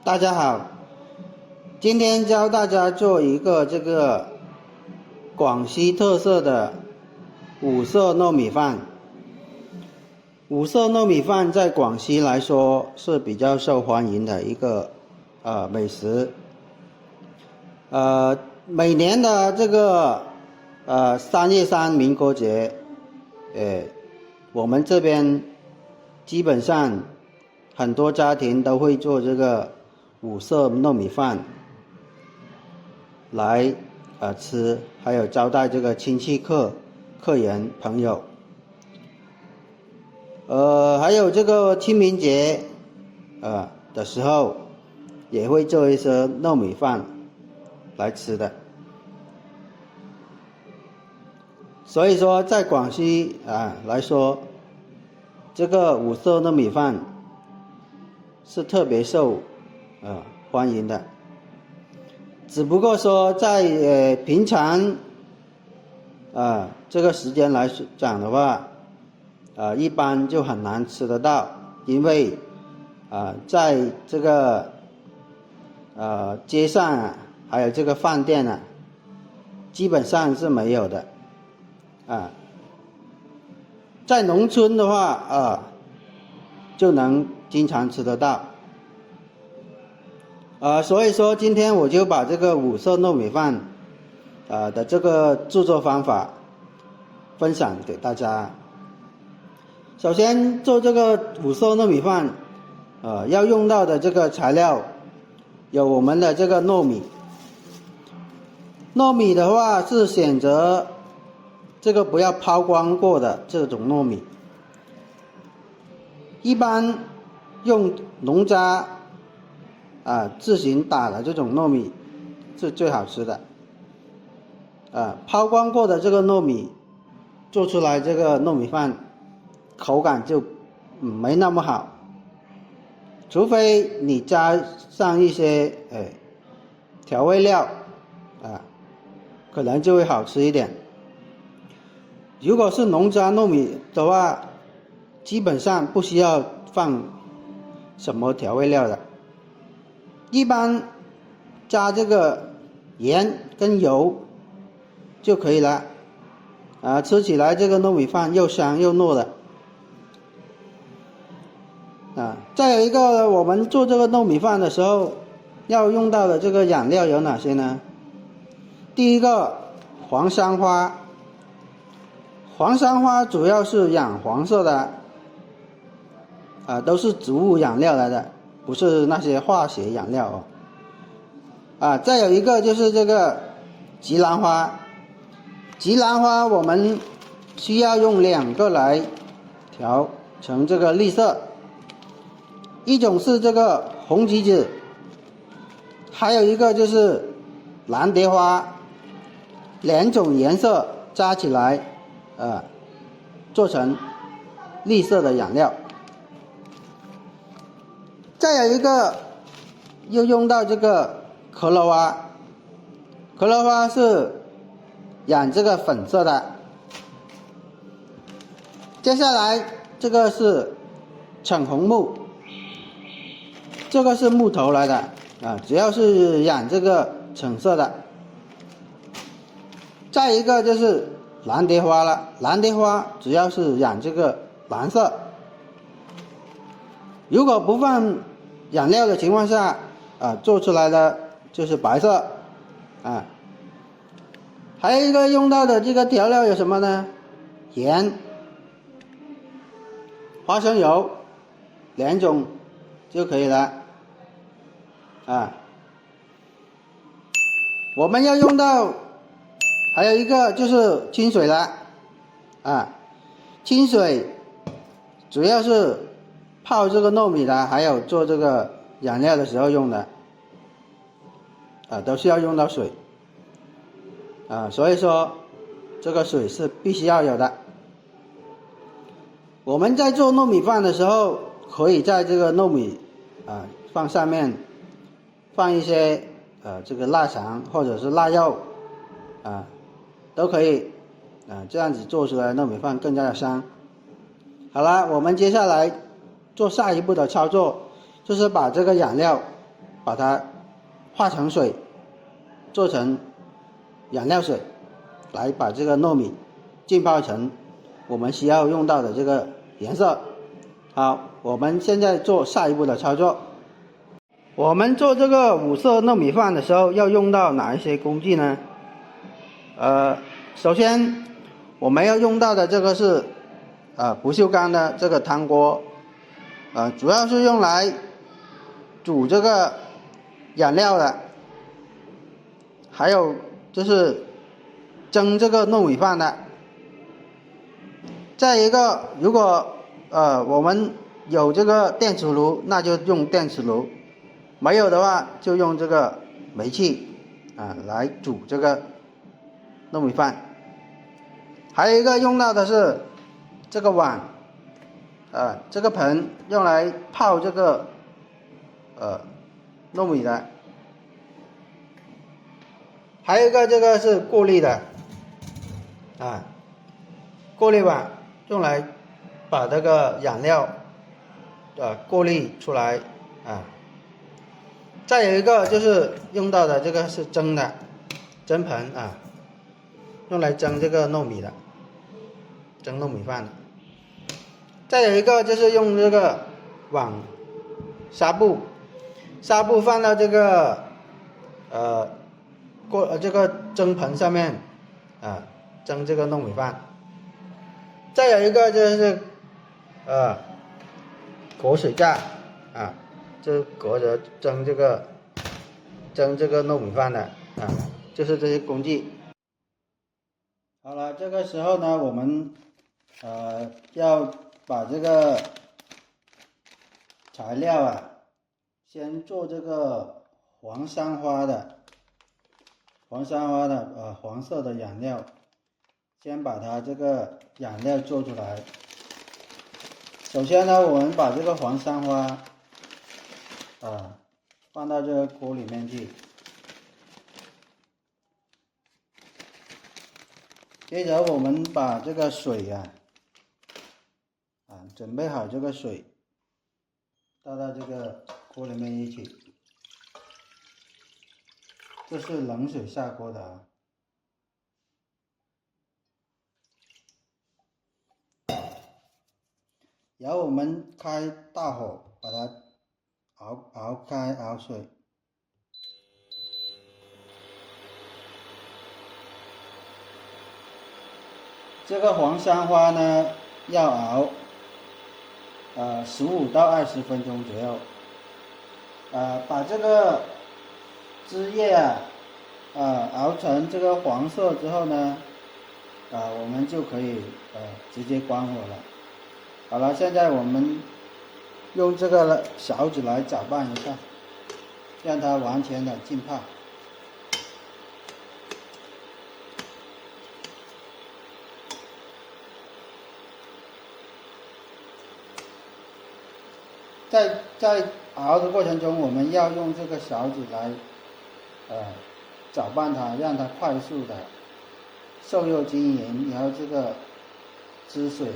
大家好，今天教大家做一个这个广西特色的五色糯米饭。五色糯米饭在广西来说是比较受欢迎的一个美食。每年的这个3月3民国节，我们这边基本上很多家庭都会做这个五色糯米饭来吃，还有招待这个亲戚客人朋友。还有这个清明节的时候也会做一些糯米饭来吃的。所以说在广西来说，这个五色糯米饭是特别受欢迎的。只不过说在平常这个时间来讲的话，一般就很难吃得到，因为在这个街上还有这个饭店基本上是没有的。在农村的话就能经常吃得到。所以说今天我就把这个五色糯米饭的这个制作方法分享给大家。首先做这个五色糯米饭要用到的这个材料有我们的这个糯米。糯米的话是选择这个不要抛光过的这种糯米，一般用农家自行打的这种糯米是最好吃的。抛光过的这个糯米做出来这个糯米饭口感就没那么好，除非你加上一些调味料可能就会好吃一点。如果是农家糯米的话，基本上不需要放什么调味料的，一般加这个盐跟油就可以了。吃起来这个糯米饭又香又糯的。再有一个，我们做这个糯米饭的时候要用到的这个养料有哪些呢？第一个，黄山花。黄山花主要是养黄色的都是植物养料来的，不是那些化学养料再有一个就是这个吉兰花。吉兰花我们需要用2个来调成这个绿色，一种是这个红橘子，还有一个就是蓝蝶花，2种颜色加起来做成绿色的养料。再有一个又用到这个可乐花。可乐花是养这个粉色的。接下来这个是橙红木，这个是木头来的主要是养这个橙色的。再一个就是蓝蝶花了，蓝蝶花主要是养这个蓝色。如果不放养料的情况下做出来的就是白色还有一个用到的这个调料有什么呢？盐、花生油2种就可以了我们要用到还有一个就是清水了清水主要是泡这个糯米的，还有做这个养料的时候用的都需要用到水所以说这个水是必须要有的。我们在做糯米饭的时候，可以在这个糯米放上面放一些这个腊肠或者是腊肉都可以这样子做出来糯米饭更加的香。好了，我们接下来做下一步的操作，就是把这个养料把它化成水，做成养料水，来把这个糯米浸泡成我们需要用到的这个颜色。好，我们现在做下一步的操作。我们做这个五色糯米饭的时候要用到哪一些工具呢？首先我们要用到的这个是不锈钢的这个汤锅，主要是用来煮这个养料的，还有就是蒸这个糯米饭的。再一个，如果我们有这个电磁炉，那就用电磁炉；没有的话，就用这个煤气来煮这个糯米饭。还有一个用到的是这个碗，这个盆用来泡这个糯米的。还有一个这个是过滤的，过滤碗用来把这个养料过滤出来再有一个就是用到的这个是蒸的蒸盆用来蒸这个糯米的，蒸糯米饭的。再有一个就是用这个纱布放到这个这个蒸盆上面蒸这个糯米饭。再有一个就是隔水架就隔着蒸这个糯米饭的就是这些工具。好了，这个时候呢，我们要把这个材料先做这个黄山花的黄色的养料，先把它这个养料做出来。首先呢，我们把这个黄山花放到这个锅里面去，接着我们把这个水准备好这个水，倒到这个锅里面一起。这是冷水下锅的然后我们开大火把它熬水。这个黄山花呢要熬15到20分钟左右。把这个汁液熬成这个黄色之后呢我们就可以直接关火了。好了，现在我们用这个勺子来搅拌一下，让它完全的浸泡。在熬的过程中，我们要用这个勺子来搅拌它，让它快速的受热均匀，然后这个汁水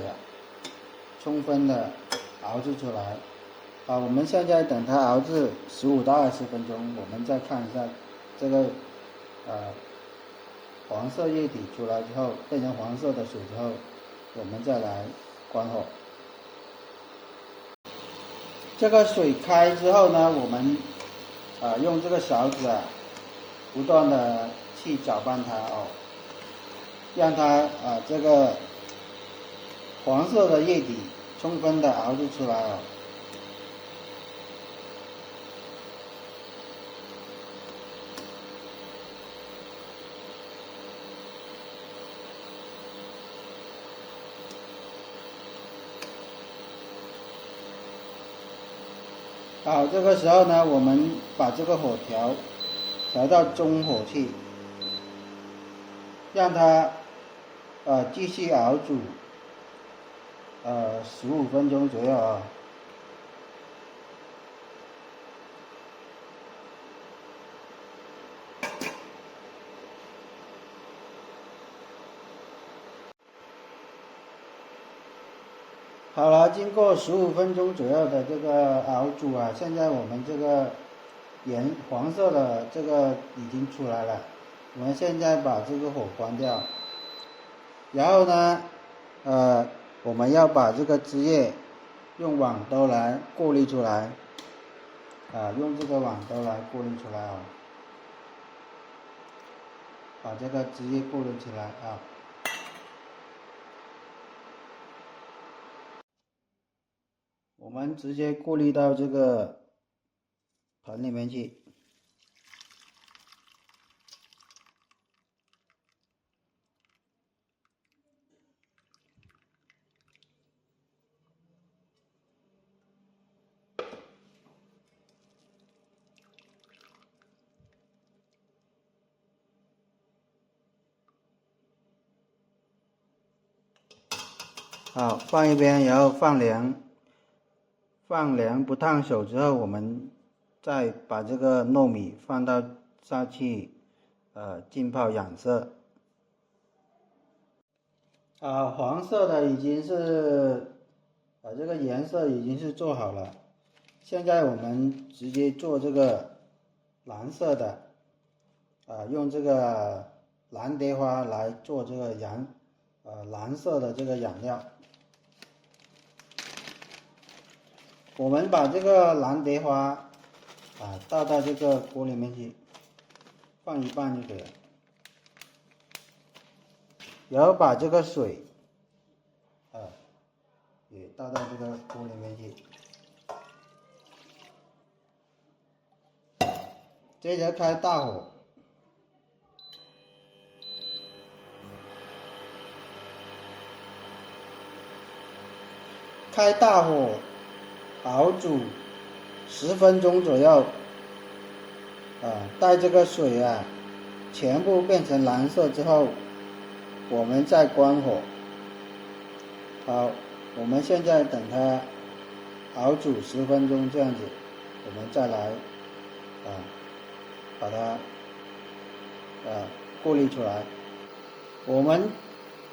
充分的熬制出来。我们现在等它熬制15到20分钟，我们再看一下这个黄色液体出来之后，变成黄色的水之后，我们再来关火。这个水开之后呢，我们用这个勺子不断的去搅拌它让它这个黄色的液体充分的熬制出来好，这个时候呢，我们把这个火调到中火去，让它继续熬煮15分钟左右好了，经过15分钟左右的这个熬煮现在我们这个黄色的这个已经出来了，我们现在把这个火关掉，然后呢，我们要把这个汁液用网兜来过滤出来，用这个网兜来过滤出来啊，把这个汁液过滤起来啊。我们直接过滤到这个盆里面去。好，放一边，然后放凉不烫手之后，我们再把这个糯米放到下去，浸泡染色。黄色的已经是，这个颜色已经是做好了。现在我们直接做这个蓝色的，用这个蓝蝶花来做这个蓝色的这个染料。我们把这个蓝蝶花倒到这个锅里面去，放一半就可以了。然后把这个水也倒到这个锅里面去，接着开大火，熬煮10分钟左右，待这个水全部变成蓝色之后，我们再关火。好，我们现在等它熬煮10分钟这样子，我们再来把它过滤出来。我们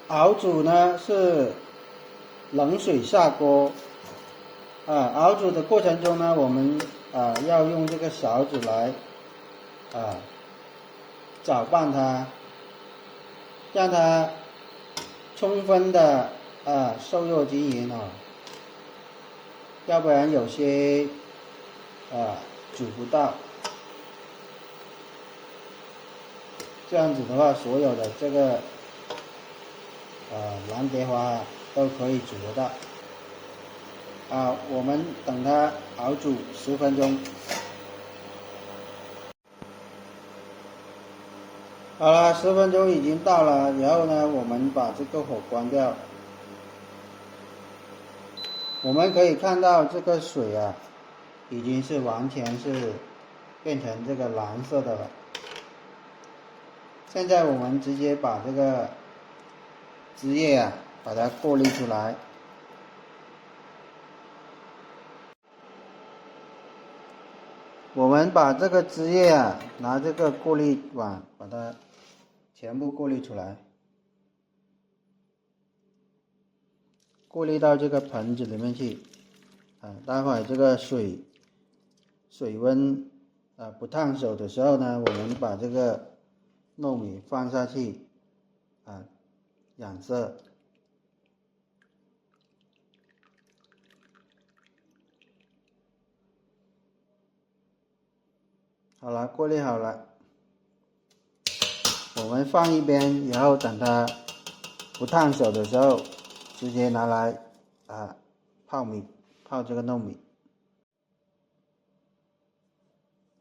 熬煮呢是冷水下锅，熬煮的过程中呢，我们要用这个勺子来搅拌它，让它充分的受热均匀要不然有些煮不到。这样子的话，所有的这个蓝蝶花都可以煮得到。我们等它熬煮10分钟。好了，10分钟已经到了，然后呢，我们把这个火关掉。我们可以看到这个水已经是完全是变成这个蓝色的了。现在我们直接把这个汁液把它过滤出来。我们把这个汁液拿这个过滤网把它全部过滤出来，过滤到这个盆子里面去。待会这个水温不烫手的时候呢，我们把这个糯米放下去染色。好了，过滤好了，我们放一边，然后等它不烫手的时候，直接拿来泡这个糯米。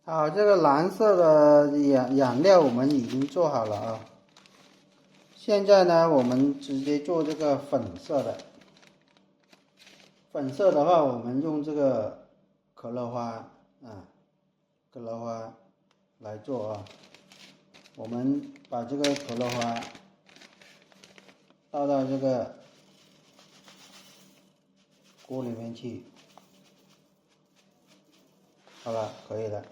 好，这个蓝色的染料我们已经做好了现在呢，我们直接做这个粉色的。粉色的话，我们用这个可乐花来做我们把这个可乐花倒到这个锅里面去。好了，可以了。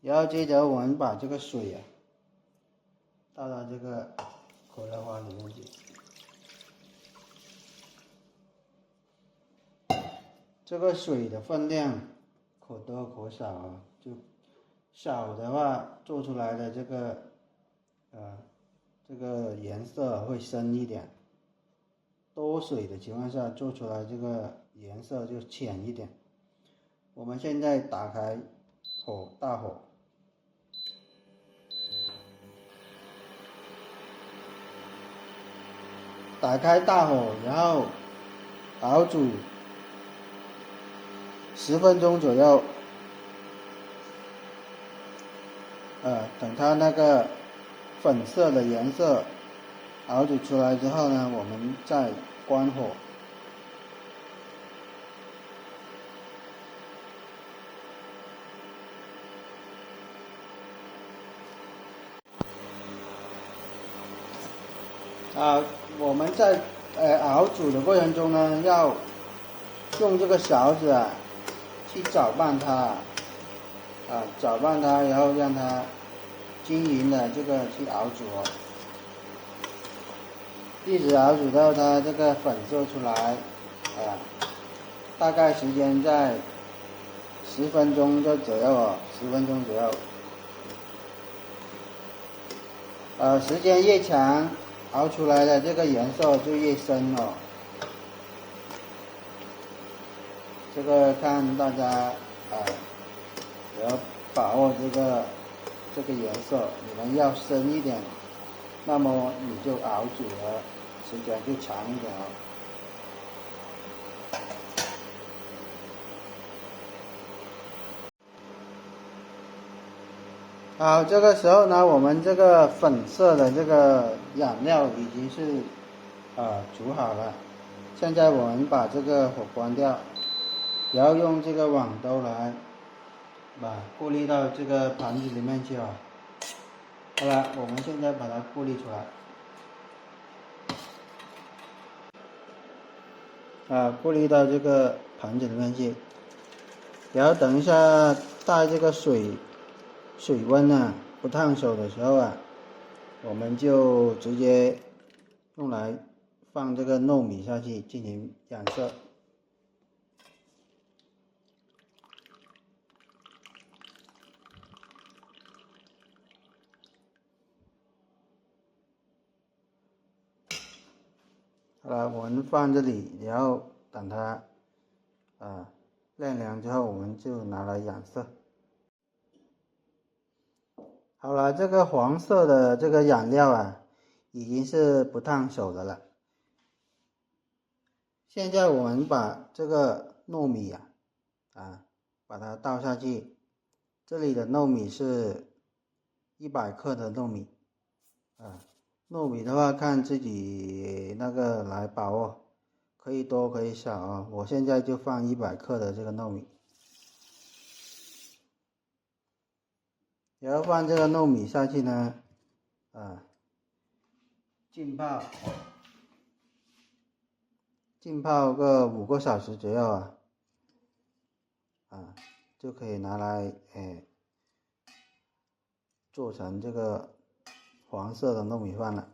然后接着我们把这个水倒到这个可乐花里面去。这个水的分量可多可少啊，就少的话做出来的这个颜色会深一点，多水的情况下做出来这个颜色就浅一点。我们现在打开大火，打开大火，然后熬煮10分钟左右。等它那个粉色的颜色熬煮出来之后呢，我们再关火。我们在熬煮的过程中呢，要用这个勺子去搅拌它，搅拌它，然后让它均匀的这个去熬煮一直熬煮到它这个粉色出来，大概时间在10分钟左右10分钟左右。时间越长，熬出来的这个颜色就越深哦。这个看大家也要把握这个颜色，你们要深一点，那么你就熬煮的时间就长一点哦。好，这个时候呢，我们这个粉色的这个染料已经是煮好了。现在我们把这个火关掉，然后用这个网兜来把过滤到这个盘子里面去好了，我们现在把它过滤出来。过滤到这个盘子里面去，然后等一下待这个水温不烫手的时候我们就直接用来放这个糯米下去进行染色。好了，我们放这里，然后等它晾凉之后，我们就拿来染色。好了，这个黄色的这个染料已经是不烫手的了。现在我们把这个糯米把它倒下去。这里的糯米是100克的糯米糯米的话看自己那个来把握，可以多可以少我现在就放100克的这个糯米，然后放这个糯米下去呢浸泡个5个小时左右就可以拿来做成这个黄色的糯米饭了。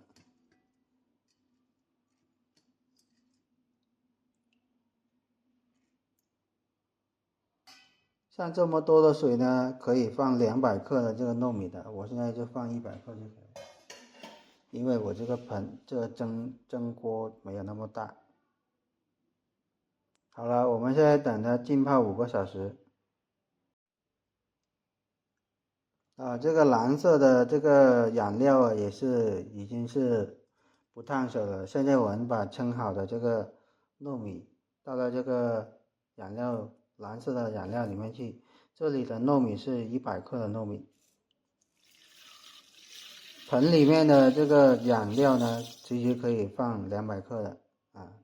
像这么多的水呢，可以放200克的这个糯米的，我现在就放100克就可以了，因为我这个蒸锅没有那么大。好了，我们现在等它浸泡5个小时。这个蓝色的这个染料也是已经是不烫手了。现在我们把称好的这个糯米倒到这个蓝色的染料里面去。这里的糯米是100克的糯米。盆里面的这个染料呢，其实可以放200克的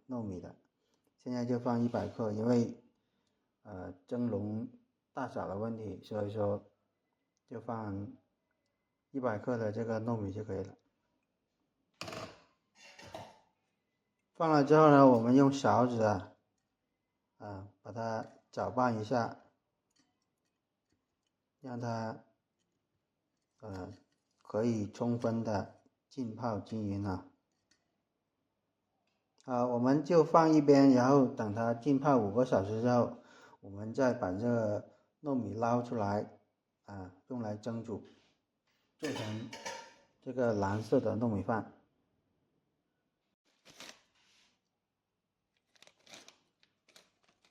糯米的。现在就放100克，因为蒸笼大小的问题，所以说就放100克的这个糯米就可以了。放了之后呢，我们用勺子把它搅拌一下，让它可以充分的浸泡均匀我们就放一边，然后等它浸泡5个小时之后，我们再把这个糯米捞出来用来蒸煮，做成这个蓝色的糯米饭。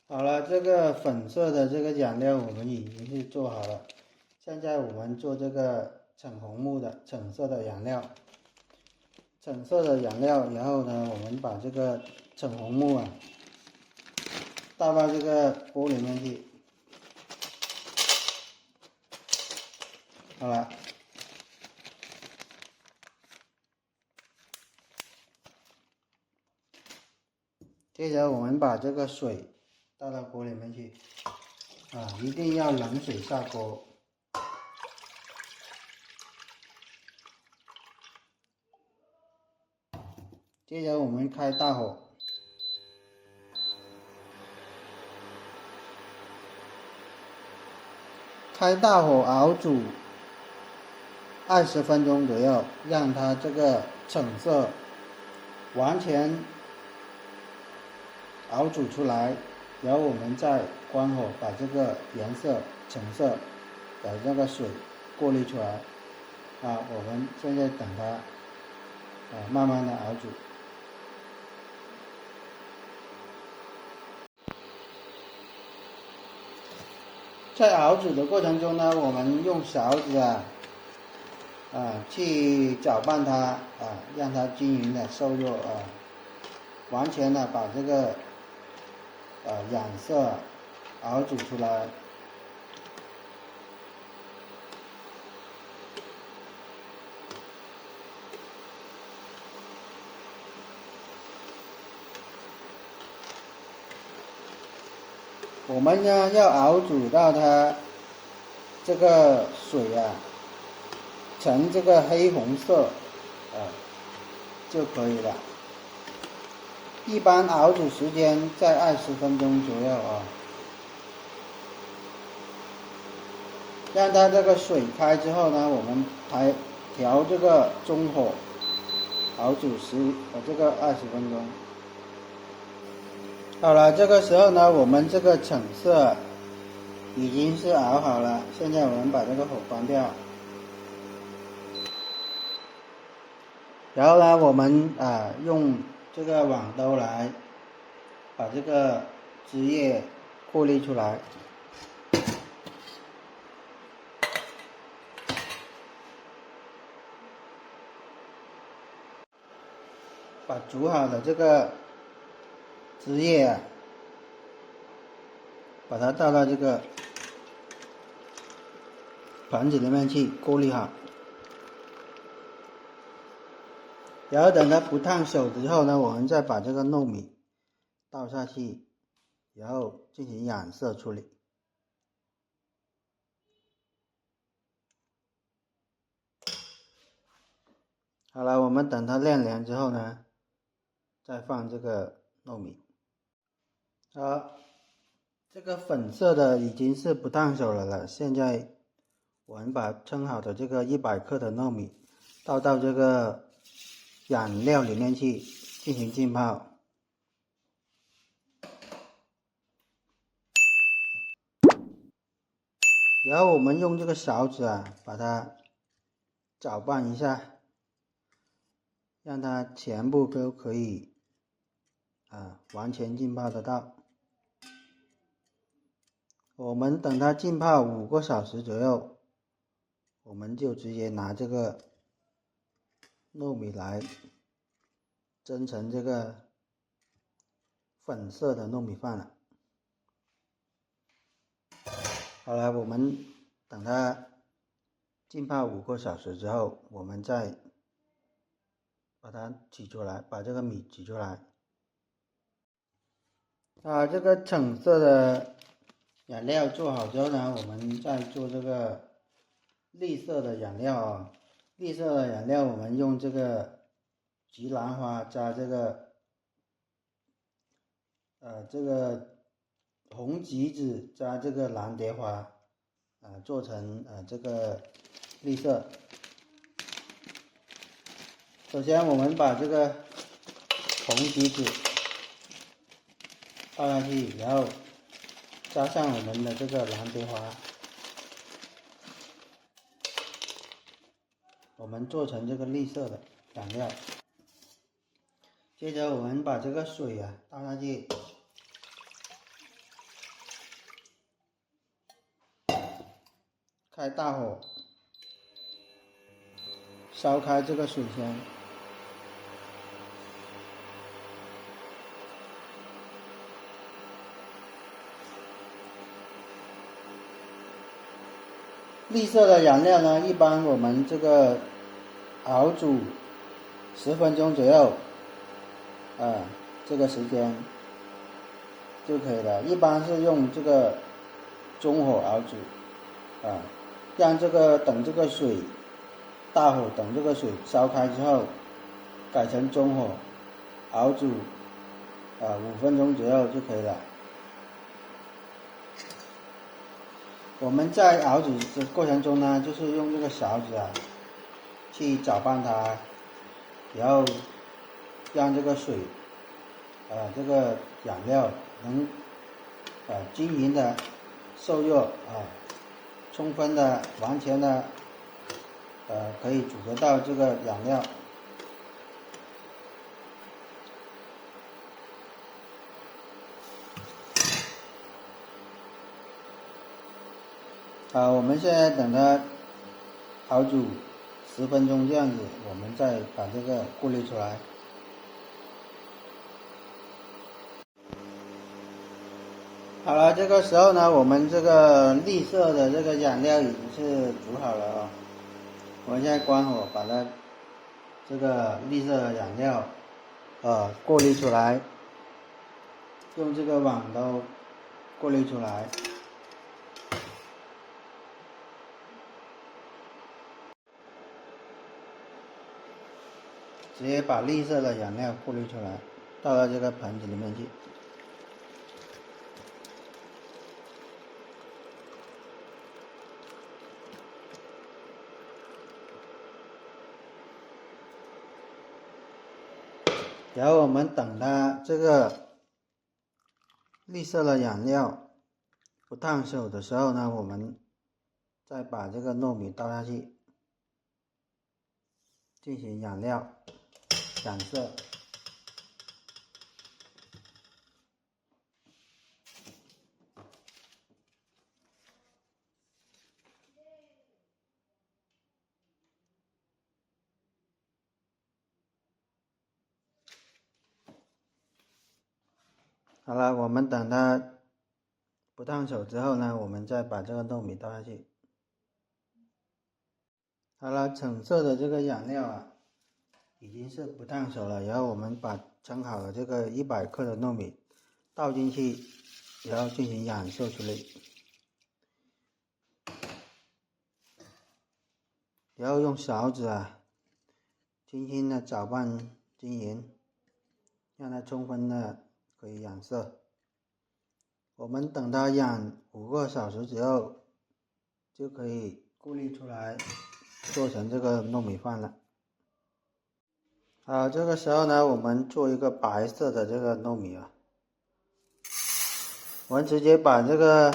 好了，这个粉色的这个养料我们已经是做好了，现在我们做这个橙红木的橙色的养料。橙色的养料，然后呢，我们把这个橙红木倒到这个锅里面去。好了，接着我们把这个水倒到锅里面去，一定要冷水下锅。接着我们开大火，熬煮20分钟左右，让它这个橙色完全熬煮出来，然后我们再关火，把这个颜色橙色的那个水过滤出来。我们现在等它慢慢的熬煮。在熬煮的过程中呢，我们用勺子去搅拌它让它均匀的受热完全的把这个染色熬煮出来。我们呢要熬煮到它这个水呈这个黑红色就可以了。一般熬煮时间在20分钟左右让它这个水开之后呢，我们调这个中火熬煮这个20分钟。好了，这个时候呢，我们这个橙色已经是熬好了，现在我们把这个火关掉。然后呢，我们用这个网兜来把这个汁液过滤出来。把煮好的这个汁液把它倒到这个盘子里面去过滤好。然后等它不烫手之后呢，我们再把这个糯米倒下去，然后进行染色处理。好了，我们等它晾凉之后呢，再放这个糯米。好，这个粉色的已经是不烫手了。现在我们把称好的这个100克的糯米倒到这个染料里面去进行浸泡。然后我们用这个勺子把它搅拌一下，让它全部都可以完全浸泡得到。我们等它浸泡5个小时左右，我们就直接拿这个糯米来蒸成这个粉色的糯米饭了。好了，我们等它浸泡5个小时之后，我们再把它取出来，把这个米取出来。这个橙色的染料做好之后呢，我们再做这个绿色的染料绿色的染料我们用这个菊兰花加这个红橘子加这个蓝蝶花做成这个绿色。首先我们把这个红橘子倒下去，然后加上我们的这个蓝蝶花，我们做成这个绿色的养料。接着我们把这个水啊倒下去，开大火，烧开这个水先。绿色的养料呢，一般我们这个熬煮10分钟左右，这个时间就可以了。一般是用这个中火熬煮，让等这个水大火，等这个水烧开之后，改成中火熬煮5分钟左右就可以了。我们在熬煮的过程中呢，就是用这个勺子去搅拌它，然后让这个水这个养料能均匀的受热充分的完全的可以煮得到这个养料。我们现在等它熬煮10分钟这样子，我们再把这个过滤出来。好了，这个时候呢，我们这个绿色的这个养料已经是煮好了我们现在关火，把它这个绿色的养料过滤出来，用这个网兜过滤出来。直接把绿色的养料过滤出来，倒到这个盆子里面去。然后我们等它这个绿色的养料不烫手的时候呢，我们再把这个糯米倒下去，进行养色。好了，我们等它不烫手之后呢，我们再把这个糯米倒下去。好了，橙色的这个养料已经是不烫手了，然后我们把蒸好的这个100克的糯米倒进去，然后进行染色处理，然后用勺子轻轻的搅拌均匀，让它充分的可以染色。我们等它染5个小时之后，就可以过滤出来，做成这个糯米饭了。这个时候呢，我们做一个白色的这个糯米我们直接把这个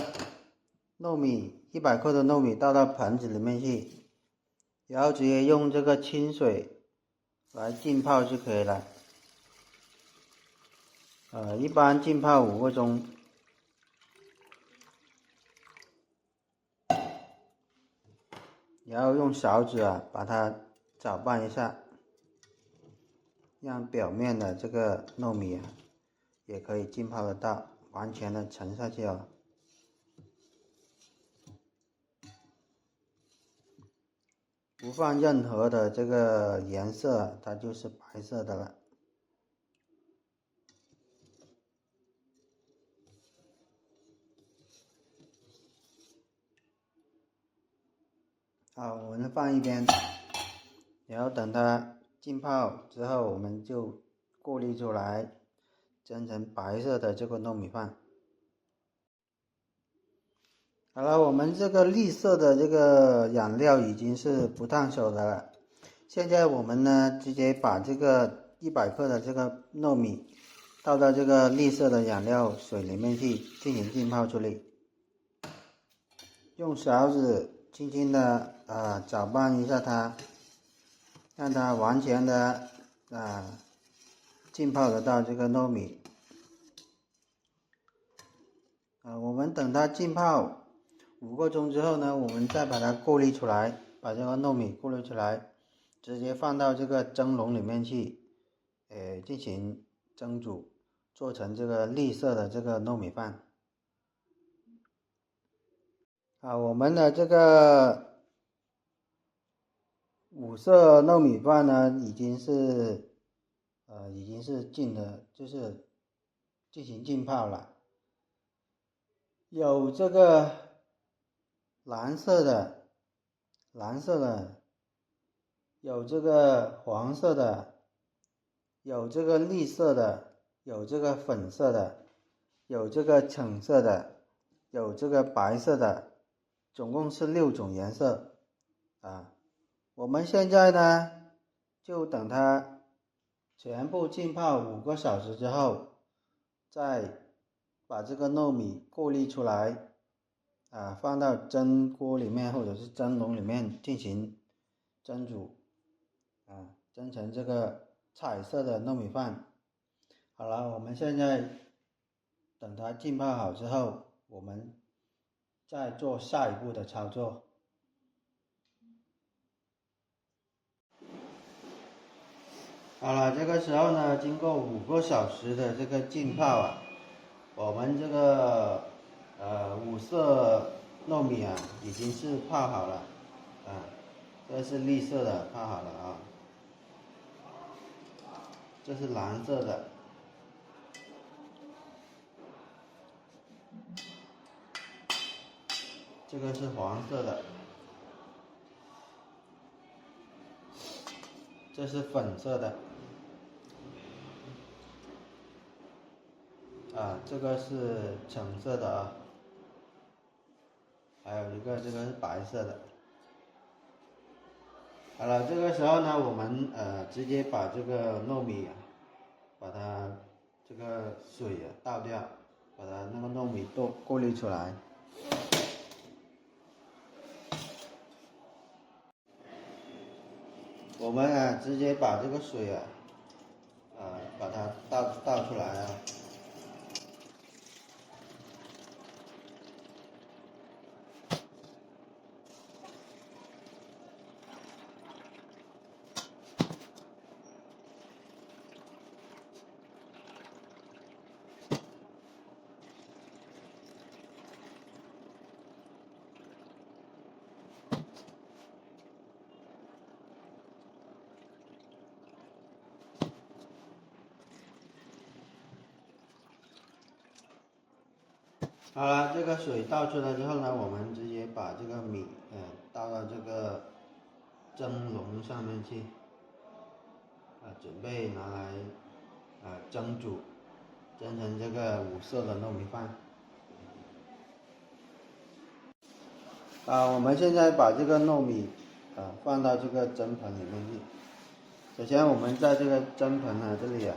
糯米100克的糯米倒到盆子里面去，然后直接用这个清水来浸泡就可以了。一般浸泡5个钟。然后用勺子把它搅拌一下，让表面的这个糯米也可以浸泡得到，完全的沉下去不放任何的这个颜色，它就是白色的了。好，我们放一边，然后等它浸泡之后，我们就过滤出来，蒸成白色的这个糯米饭。好了，我们这个绿色的这个养料已经是不烫手的了。现在我们呢，直接把这个100克的这个糯米倒到这个绿色的养料水里面去进行浸泡处理。用勺子轻轻的搅拌一下它，让它完全的浸泡得到这个糯米。我们等它浸泡5个钟之后呢，我们再把它过滤出来，把这个糯米过滤出来，直接放到这个蒸笼里面去，进行蒸煮，做成这个绿色的这个糯米饭。我们的这个5色糯米饭呢，已经是就是进行浸泡了。有这个蓝色的，有这个黄色的，有这个绿色的，有这个粉色的，有这个橙色的，有这个白色的，总共是6种颜色我们现在呢，就等它全部浸泡5个小时之后，再把这个糯米过滤出来放到蒸锅里面或者是蒸笼里面进行蒸煮蒸成这个彩色的糯米饭。好了，我们现在等它浸泡好之后，我们再做下一步的操作。好了，这个时候呢，经过5个小时的这个浸泡我们这个5色糯米已经是泡好了这是绿色的泡好了这是蓝色的，这个是黄色的，这是粉色的这个是橙色的还有一个这个是白色的。好了，这个时候呢，我们直接把这个糯米把它这个水倒掉，把它那个糯米都过滤出来。我们直接把这个水把它倒出来好了，这个水倒出来之后呢，我们直接把这个米倒到这个蒸笼上面去准备拿来蒸煮，蒸成这个5色的糯米饭。我们现在把这个糯米放到这个蒸盆里面去。首先我们在这个蒸盆这里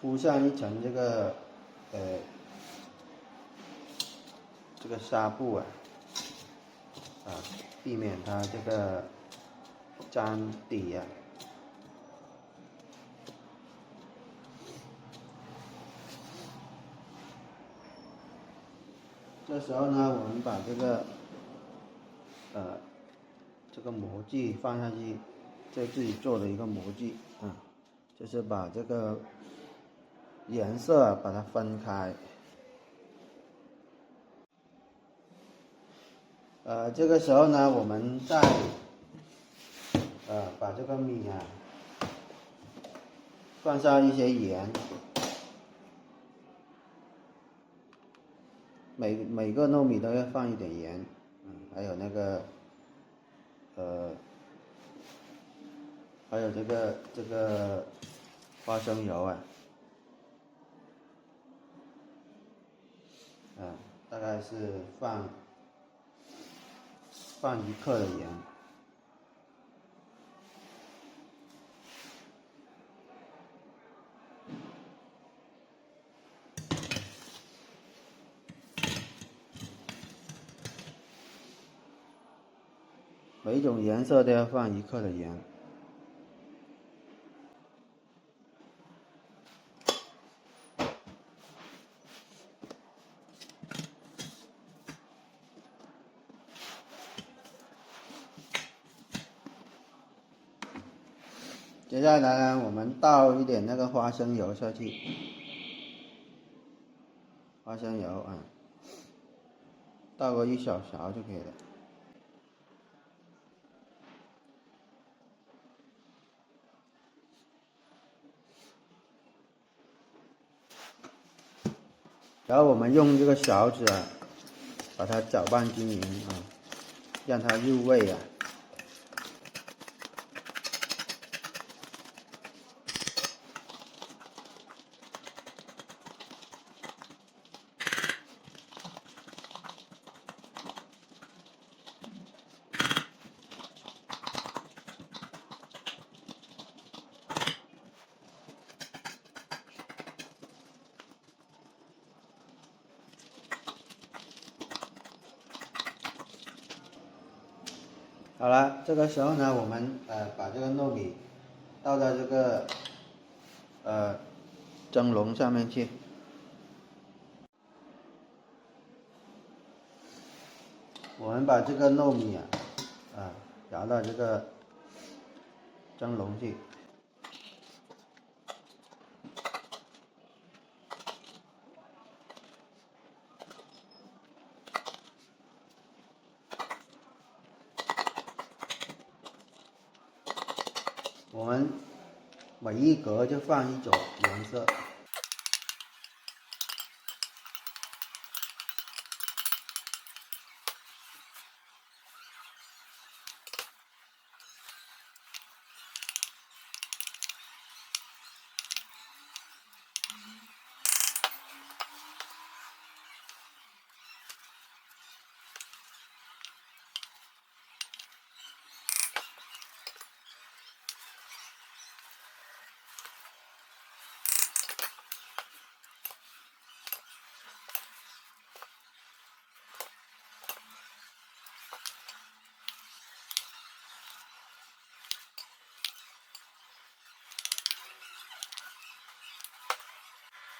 铺上一层这个纱布避免它这个粘底这时候呢，我们把这个模具放下去，这自己做的一个模具就是把这个颜色把它分开。这个时候呢，我们再把这个米放上一些盐，每个糯米都要放一点盐，还有那个还有这个花生油大概是放1克的盐。每一种颜色都要放1克的盐。接下来呢，我们倒一点那个花生油下去，花生油啊，倒个1小勺就可以了。然后我们用这个勺子啊，把它搅拌均匀啊，让它入味啊。好了，这个时候呢，我们把这个糯米倒到这个蒸笼上面去。我们把这个糯米舀到这个蒸笼去。我们每一格就放1种颜色。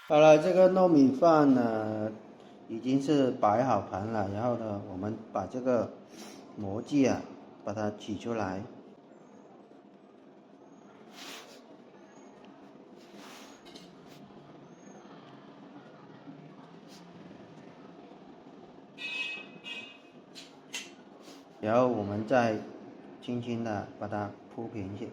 好了，这个糯米饭呢已经是摆好盘了，然后呢，我们把这个模具啊，把它取出来。然后我们再轻轻的把它铺平去。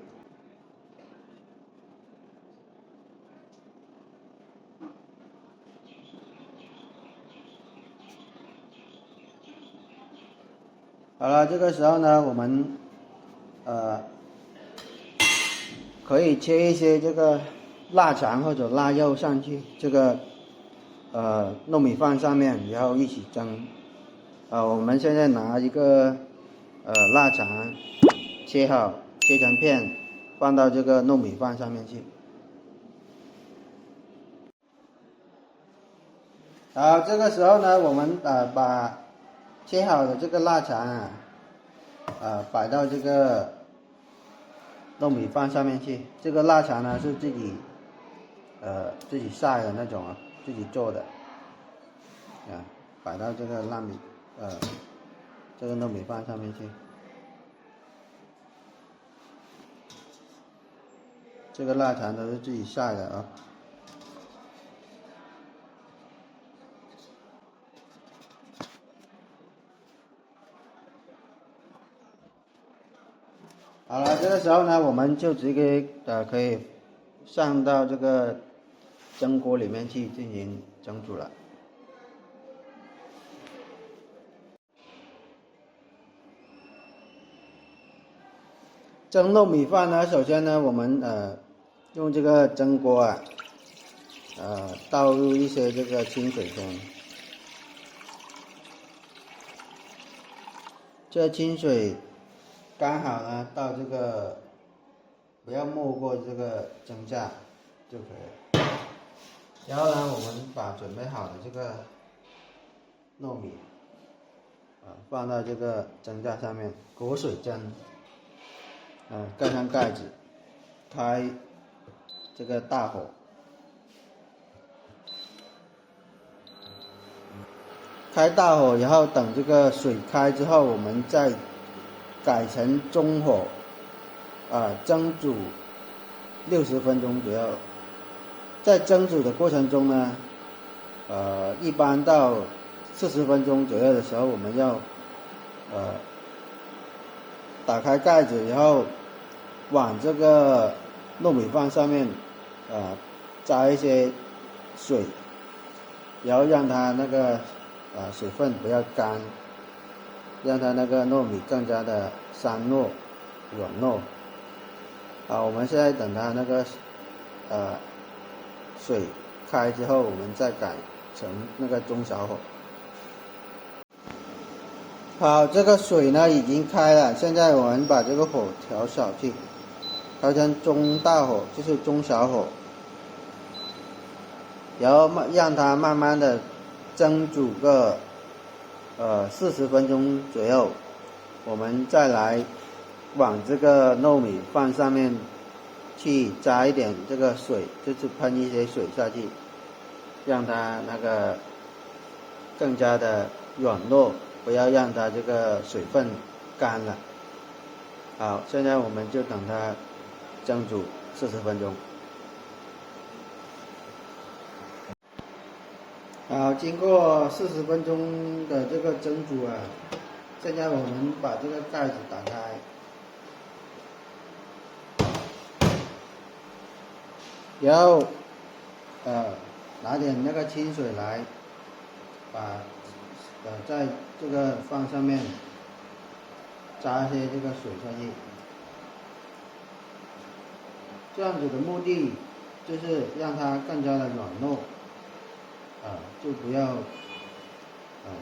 好了，这个时候呢，我们可以切一些这个腊肠或者腊肉上去，这个糯米饭上面，然后一起蒸。我们现在拿一个腊肠切好，切成片，放到这个糯米饭上面去。好，这个时候呢，我们把切好的这个腊肠摆到这个糯米饭上面去。这个腊肠呢是自己晒的那种啊，自己做的摆到这个这个糯米饭上面去。这个腊肠都是自己晒的啊。好了，这个时候呢，我们就直接可以上到这个蒸锅里面去进行蒸煮了。蒸糯米饭呢，首先呢，我们用这个蒸锅倒入一些这个清水中。这清水刚好呢到这个不要没过这个蒸架就可以了。然后呢，我们把准备好的这个糯米放到这个蒸架上面，隔水蒸，盖上盖子，开这个大火，开大火，然后等这个水开之后，我们再改成中火，蒸煮60分钟左右。在蒸煮的过程中呢，一般到40分钟左右的时候，我们要打开盖子，然后往这个糯米饭上面加一些水，然后让它那个水分不要干，让它那个糯米更加的散糯软糯。我们现在等它那个水开之后，我们再改成那个中小火。好，这个水呢已经开了，现在我们把这个火调小去，调成中大火，就是中小火，然后让它慢慢的蒸煮个40分钟左右，我们再来往这个糯米饭上面去加一点这个水，就是喷一些水下去，让它那个更加的软糯，不要让它这个水分干了。好，现在我们就等它蒸煮40分钟。好，经过40分钟的这个蒸煮现在我们把这个盖子打开，然后拿点那个清水来，把在这个饭上面加一些这个水下去，这样子的目的就是让它更加的软糯，就不要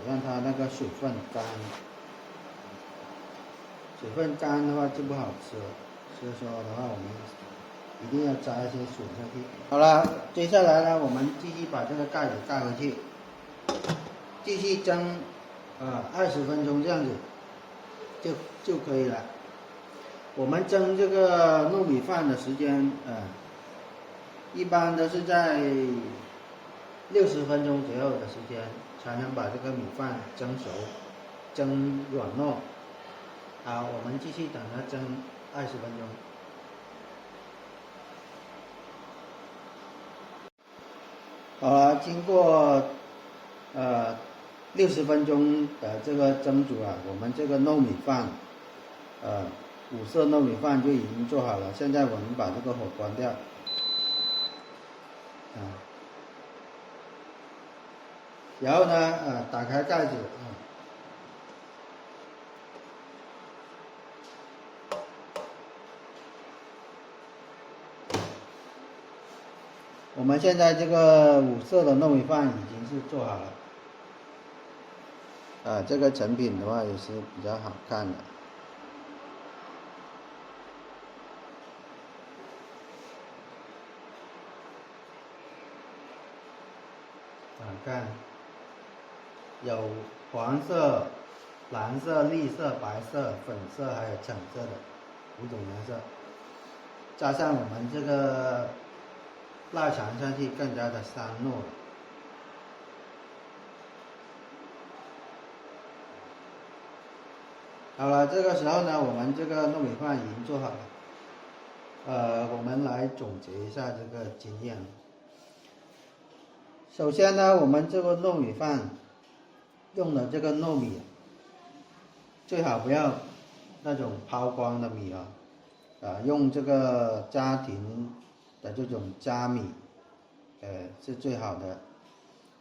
让它那个水分干，水分干的话就不好吃，所以说的话我们一定要加一些水下去。好了，接下来呢，我们继续把这个盖子盖回去，继续蒸20分钟这样子就可以了。我们蒸这个糯米饭的时间一般都是在60分钟左右的时间，才能把这个米饭蒸熟、蒸软糯。好，我们继续等它蒸20分钟。好了，经过60分钟的这个蒸煮我们这个糯米饭五色糯米饭就已经做好了。现在我们把这个火关掉，然后呢打开盖子我们现在这个五色的糯米饭已经是做好了，这个成品的话也是比较好看的。看，有黄色、蓝色、绿色、白色、粉色，还有橙色的5种颜色，加上我们这个腊肠上去，更加的散糯了。好了，这个时候呢，我们这个糯米饭已经做好了。我们来总结一下这个经验。首先呢，我们这个糯米饭用的这个糯米最好不要那种抛光的米用这个家庭的这种家米是最好的。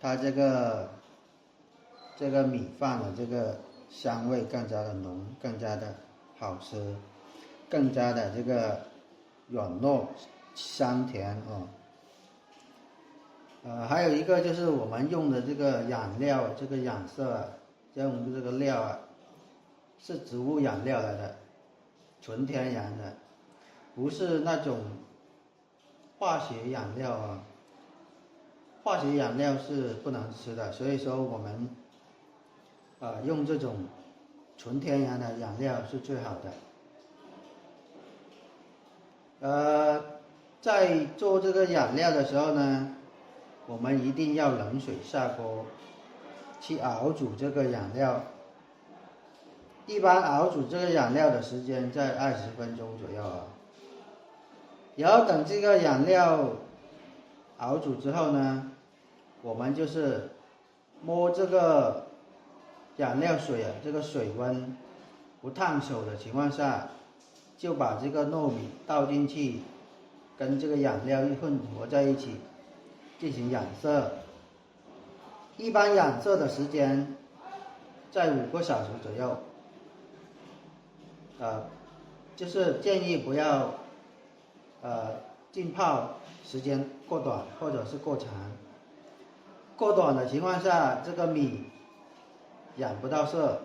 它这个米饭的这个香味更加的浓，更加的好吃，更加的这个软糯香甜还有一个就是我们用的这个养料，这个养色用这个料是植物养料来的，纯天然的，不是那种化学养料化学养料是不能吃的。所以说我们用这种纯天然的养料是最好的。在做这个养料的时候呢，我们一定要冷水下锅去熬煮这个养料。一般熬煮这个养料的时间在20分钟左右啊。然后等这个养料熬煮之后呢，我们就是摸这个养料水这个水温不烫手的情况下，就把这个糯米倒进去，跟这个养料一混合在一起进行染色。一般染色的时间在5个小时左右。就是建议不要浸泡时间过短或者是过长。过短的情况下，这个米染不到色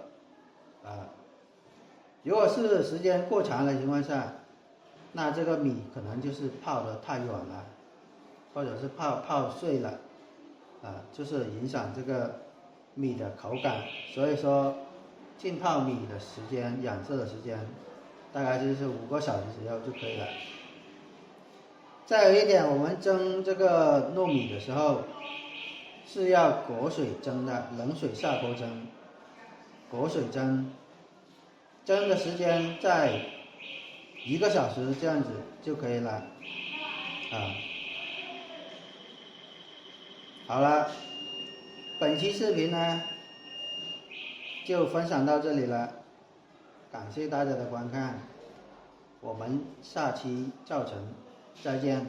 如果是时间过长的情况下，那这个米可能就是泡得太软了，或者是泡碎了就是影响这个米的口感。所以说浸泡米的时间，染色的时间大概就是5个小时左右就可以了。再有一点，我们蒸这个糯米的时候是要隔水蒸的，冷水下锅蒸，隔水蒸，蒸的时间在1个小时这样子就可以了好了，本期视频呢就分享到这里了，感谢大家的观看，我们下期教程再见。